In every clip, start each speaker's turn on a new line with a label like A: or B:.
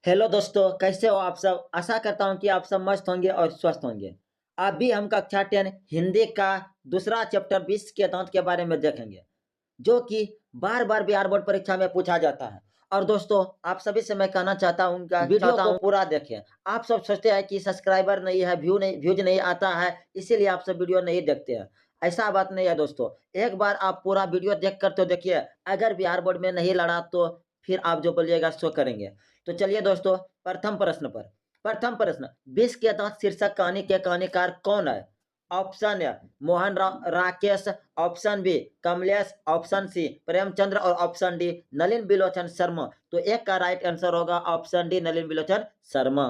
A: Hello दोस्तों, कैसे हो आप सब। आशा करता हूँ कि आप सब मस्त होंगे और स्वस्थ होंगे। अभी हम कक्षा 10 हिंदी का दूसरा चैप्टर 20 के दांत के बारे में देखेंगे, जो कि बार बार बिहार बोर्ड परीक्षा में पूछा जाता है। और दोस्तों, आप सभी से मैं कहना चाहता हूँ कि वीडियो को पूरा देखें। आप सब सोचते हैं कि सब्सक्राइबर नहीं है, व्यूज नहीं आता है, इसीलिए आप सब वीडियो नहीं देखते हैं। ऐसा बात नहीं है दोस्तों, एक बार आप पूरा वीडियो देख कर तो देखिए। अगर बिहार बोर्ड में नहीं लड़ा तो फिर आप जो बोलिएगा सो करेंगे। तो चलिए दोस्तों, प्रथम प्रश्न, 20 के दांत शीर्षक कहानी के कहानीकार कौन है? Option A Mohan Rakesh, option B Kamlesh, option C Premchandra और ऑप्शन डी नलिन बिलोचन शर्मा। तो एक का राइट आंसर होगा ऑप्शन डी नलिन बिलोचन शर्मा।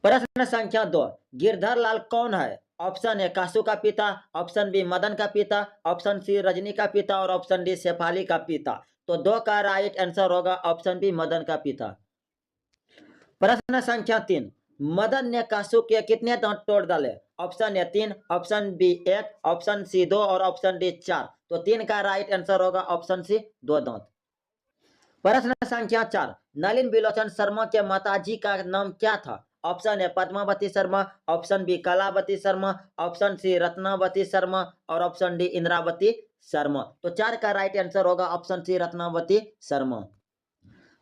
A: प्रश्न संख्या 2, गिरधर लाल कौन है? ऑप्शन ए कासू का पिता, ऑप्शन बी मदन का पिता, ऑप्शन सी रजनी का पिता और ऑप्शन डी शेफाली का पिता। तो 2 का राइट आंसर होगा ऑप्शन बी मदन का पिता। प्रश्न संख्या 3, मदन ने कासू के कितने दांत तोड़ डाले? Option A 3, option B 1, option C 2 और ऑप्शन डी 4। तो 3 का राइट आंसर होगा ऑप्शन सी 2 दांत। प्रश्न संख्या 4, नलिन बिलोचन शर्मा के माताजी का नाम क्या था? Option A Padmavati Sharma, option B Kalavati Sharma, option C Ratnavati Sharma और ऑप्शन डी इंद्रावती शर्मा। तो 4 का राइट आंसर होगा ऑप्शन सी रत्नावती शर्मा।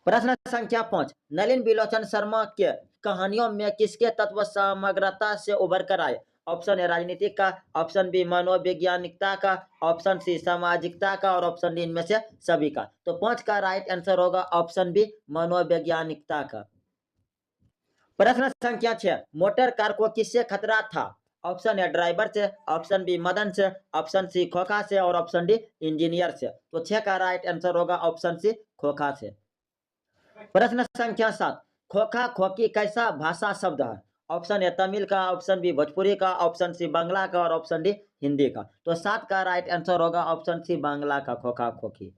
A: प्रश्न संख्या 5, नलिन बिलोचन शर्मा के कहानियों में किसके तत्व समग्रता से उभर कर आए? ऑप्शन ए राजनीतिक का, ऑप्शन बी मनोवैज्ञानिकता का, ऑप्शन सी सामाजिकता का और ऑप्शन डी इनमें से सभी का। तो 5 का राइट आंसर होगा ऑप्शन बी मनोवैज्ञानिकता का। प्रश्न संख्या 6, मोटर कार को किससे खतरा था? ऑप्शन ए ड्राइवर से, ऑप्शन बी मदन से, ऑप्शन सी खोखा से और ऑप्शन डी इंजीनियर से। तो 6 का राइट आंसर होगा ऑप्शन सी खोखा से। प्रश्न संख्या 7, खोखा खोखी कैसा भाषा शब्द है? ऑप्शन ए तमिल का, ऑप्शन बी भोजपुरी का, ऑप्शन सी बांग्ला का और ऑप्शन डी हिंदी का। तो 7 का राइट आंसर होगा ऑप्शन सी बांग्ला का खोखा खोखी।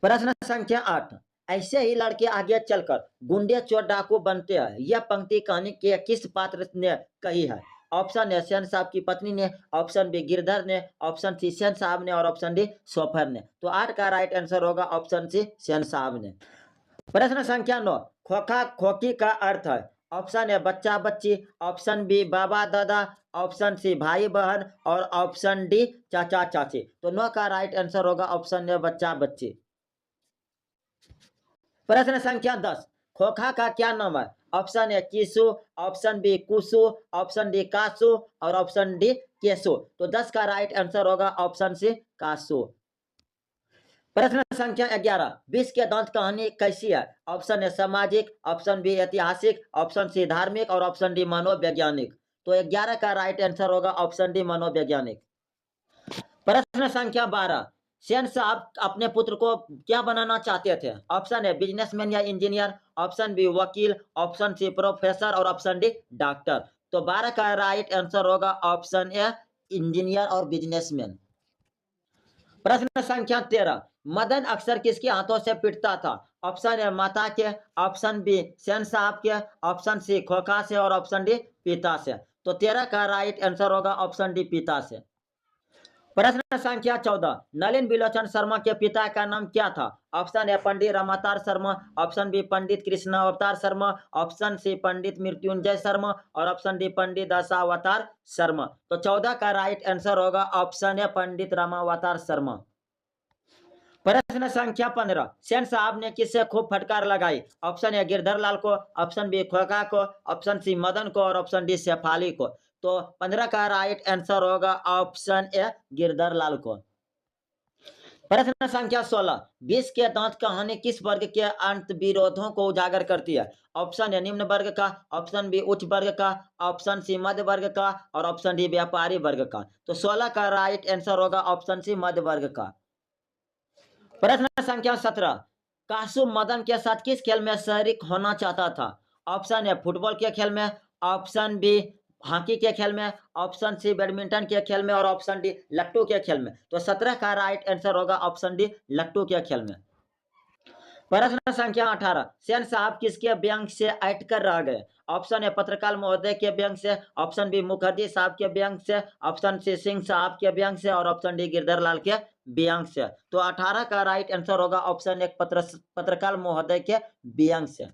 A: प्रश्न संख्या 8, ऐसे ही लड़के आगे चलकर गुंडे चोर डाकू बनते हैं, यह पंक्ति कहानी के किस पात्र ने कही है? ऑप्शन ए सेन साहब की पत्नी ने, ऑप्शन बी गिरधर ने, ऑप्शन सी सेन साहब ने और ऑप्शन डी सोफर ने। तो 8 का राइट आंसर होगा ऑप्शन सी सेन साहब ने। प्रश्न संख्या 9, खोखा खोखी का अर्थ है? ऑप्शन ए बच्चा बच्ची, ऑप्शन बी बाबा दादा, ऑप्शन सी भाई बहन और ऑप्शन डी चाचा चाची। तो 9 का राइट आंसर होगा ऑप्शन ए बच्चा बच्ची। प्रश्न संख्या 10, खोखा का क्या नाम है? ऑप्शन ए कीसु, ऑप्शन बी कुसु, ऑप्शन डी कासु और ऑप्शन डी केसु। तो 10 का राइट आंसर होगा ऑप्शन सी कासु। प्रश्न संख्या 11, 20 के दांत कहानी कैसी है? ऑप्शन ए सामाजिक, ऑप्शन बी ऐतिहासिक, ऑप्शन सी धार्मिक और ऑप्शन डी मनोवैज्ञानिक। तो 11 का राइट आंसर होगा ऑप्शन डी मनोवैज्ञानिक। प्रश्न संख्या 12, सेन साहब अपने पुत्र को क्या बनाना चाहते थे? ऑप्शन ए बिजनेसमैन या इंजीनियर, ऑप्शन बी वकील, ऑप्शन सी प्रोफेसर और ऑप्शन डी डॉक्टर। तो 12 का राइट आंसर होगा ऑप्शन ए इंजीनियर और बिजनेसमैन। प्रश्न संख्या 13, मदन अक्सर किसके हाथों से पिटता था? ऑप्शन ए माता के, ऑप्शन बी सेन साहब के, ऑप्शन सी खोखा से और ऑप्शन डी पिता से। तो 13 का राइट आंसर होगा ऑप्शन डी पिता से। प्रश्न संख्या 14, नलिन बिलोचन शर्मा के पिता का नाम क्या था? Option A Pandit Ramavatar Sharma, option B Pandit Krishna Avatar Sharma, option C Pandit Mrityunjay Sharma और ऑप्शन डी पंडित दशावतार शर्मा। तो 14 का राइट आंसर होगा ऑप्शन ए पंडित रामावतार शर्मा। प्रश्न संख्या 15, सेन साहब ने किससे खूब फटकार लगाई? ऑप्शन ए गिरधर लाल को, ऑप्शन बी खोखा को, ऑप्शन सी मदन को और ऑप्शन डी शेफाली को। तो 15 का राइट आंसर होगा ऑप्शन ए गिरधर लाल को। प्रश्न संख्या 16, 20 के दांत कहानी किस वर्ग के अंत विरोधों को उजागर करती है? ऑप्शन ए निम्न वर्ग का, ऑप्शन बी उच्च वर्ग का, ऑप्शन सी मध्य वर्ग का और ऑप्शन डी व्यापारी वर्ग का। तो 16 का राइट आंसर होगा ऑप्शन सी मध्य वर्ग का। प्रश्न संख्या 17, कासु मदन के साथ किस खेल में शरीक होना चाहता था? ऑप्शन ए फुटबॉल के खेल में, ऑप्शन बी हॉकी के खेल में, ऑप्शन सी बैडमिंटन के खेल में और ऑप्शन डी लट्टू के खेल में। तो 17 का राइट आंसर होगा ऑप्शन डी लट्टू के खेल में। प्रश्न संख्या 18, सेन साहब किसके व्यंग से अट कर रह गए? ऑप्शन ए पत्रकार महोदय के व्यंग से, ऑप्शन बी मुखर्जी साहब के व्यंग से, ऑप्शन सी सिंह साहब के व्यंग से और ऑप्शन डी गिरधर लाल के व्यंग से। तो 18 का राइट आंसर होगा ऑप्शन एक पत्रकार महोदय के व्यंग से।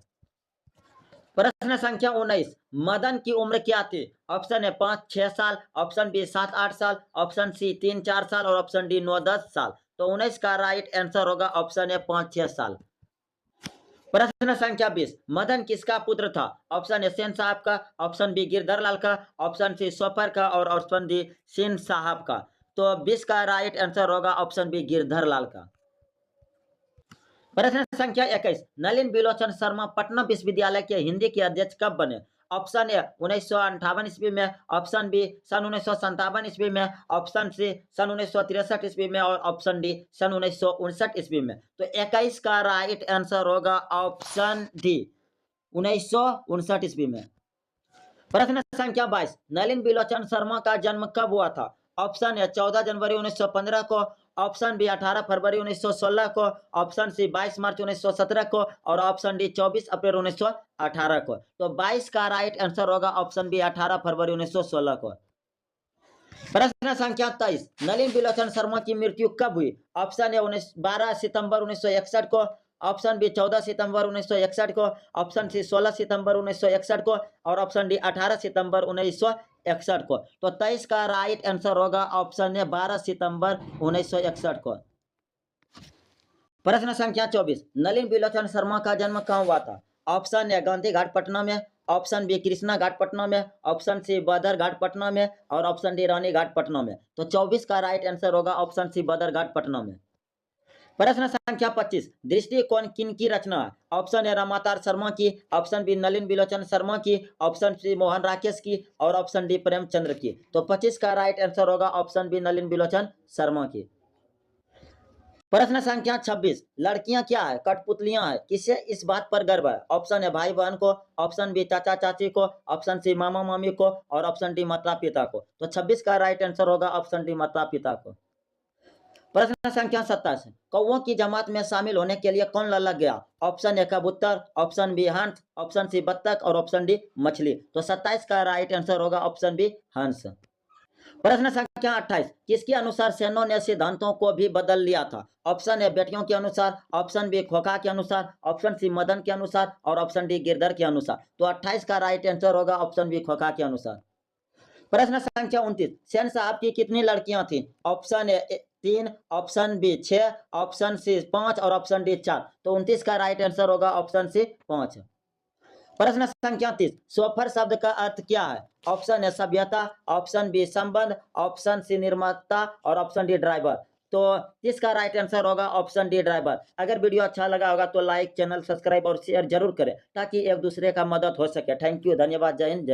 A: प्रश्न संख्या 19, मदन की उम्र क्या थी? ऑप्शन ए 5-6 साल, ऑप्शन बी 7-8 साल, ऑप्शन सी 3-4 साल और ऑप्शन डी 9-10 साल। तो 19 का राइट आंसर होगा ऑप्शन ए 5-6 साल। प्रश्न संख्या 20, मदन किसका पुत्र था? ऑप्शन ए सेन साहब का, ऑप्शन बी गिरधर लाल का, ऑप्शन सी सोफर का और ऑप्शन डी सेन साहब का। तो 20 का राइट आंसर होगा ऑप्शन बी गिरधर लाल का। प्रश्न संख्या 21, नलिन बिलोचन शर्मा पटना विश्वविद्यालय के हिंदी के अध्यक्ष कब बने? ऑप्शन ए 1958 ईस्वी में, ऑप्शन बी सन 1957 ईस्वी में, ऑप्शन सी सन 1963 ईस्वी में और ऑप्शन डी सन 1959 ईस्वी में। तो 21 का राइट आंसर होगा ऑप्शन डी 1959 ईस्वी में। प्रश्न संख्या 22, नलिन बिलोचन शर्मा का जन्म कब हुआ था? ऑप्शन ए 14 जनवरी 1915 को, ऑप्शन बी 18 फरवरी 1916 को, ऑप्शन सी 22 मार्च 1917 को और ऑप्शन डी 24 अप्रैल 1918 को। तो 22 का राइट आंसर होगा ऑप्शन बी 18 फरवरी 1916 को। प्रश्न संख्या 23, नलिन बिलोचन शर्मा की मृत्यु कब हुई? ऑप्शन ए 12 सितंबर 1961 को, ऑप्शन बी 14 सितंबर 1961 को, ऑप्शन सी 16 सितंबर 1961 को और ऑप्शन डी 18 सितंबर 1961 को। तो 23 का राइट आंसर होगा ऑप्शन ए 12 सितंबर 1961 को। प्रश्न संख्या 24, नलिन बिलोचन शर्मा का जन्म कहाँ हुआ था? ऑप्शन ए गांधी घाट पटना में, ऑप्शन बी कृष्णा घाट पटना में, ऑप्शन सी बदर घाट पटना में और ऑप्शन डी रानी घाट पटना में। तो 24 का राइट आंसर होगा ऑप्शन सी बदर घाट पटना में। प्रश्न संख्या 25, दृष्टिकोण किन की रचना है? ऑप्शन ए रमातार शर्मा की, ऑप्शन बी नलिन बिलोचन शर्मा की, ऑप्शन सी मोहन राकेश की और ऑप्शन डी प्रेमचंद्र की। तो 25 का राइट आंसर होगा ऑप्शन बी नलिन बिलोचन शर्मा की। प्रश्न संख्या 26, लड़कियां क्या है? कठपुतलियां है। किसे इस बात पर गर्व है? ऑप्शन ए भाई बहन को, ऑप्शन बी चाचा चाची को, ऑप्शन सी मामा मामी को और ऑप्शन डी माता पिता को। तो 26 का राइट आंसर होगा ऑप्शन डी माता पिता को। प्रश्न संख्या 27, कौओं की जमात में शामिल होने के लिए कौन ललक गया? ऑप्शन ए कबूतर, ऑप्शन बी हंस, ऑप्शन सी बत्तख और ऑप्शन डी मछली। तो 27 का राइट आंसर होगा ऑप्शन बी हंस। प्रश्न संख्या 28, किसके अनुसार सेनों ने सिद्धांतों को भी बदल लिया था? ऑप्शन ए बेटियों के अनुसार, ऑप्शन बी खोखा के अनुसार, ऑप्शन सी मदन के अनुसार और ऑप्शन डी गिरधर के अनुसार। तो 28 का राइट आंसर होगा ऑप्शन बी खोखा के अनुसार। प्रश्न संख्या 29, सेन साहब की कितनी लड़कियां थी? Option A 3, option B 6, option C 5 और ऑप्शन डी 4। तो 29 का राइट आंसर होगा ऑप्शन सी 5। प्रश्न संख्या 30, सोफर शब्द का अर्थ क्या है? ऑप्शन ए सभ्यता, ऑप्शन बी संबंध, ऑप्शन सी निर्माता और ऑप्शन डी ड्राइवर। तो इसका राइट आंसर होगा ऑप्शन डी ड्राइवर। अगर वीडियो अच्छा लगा होगा तो लाइक, चैनल सब्सक्राइब और शेयर जरूर करें ताकि एक दूसरे का मदद हो सके। थैंक यू, धन्यवाद, जय हिंद, जय भारत।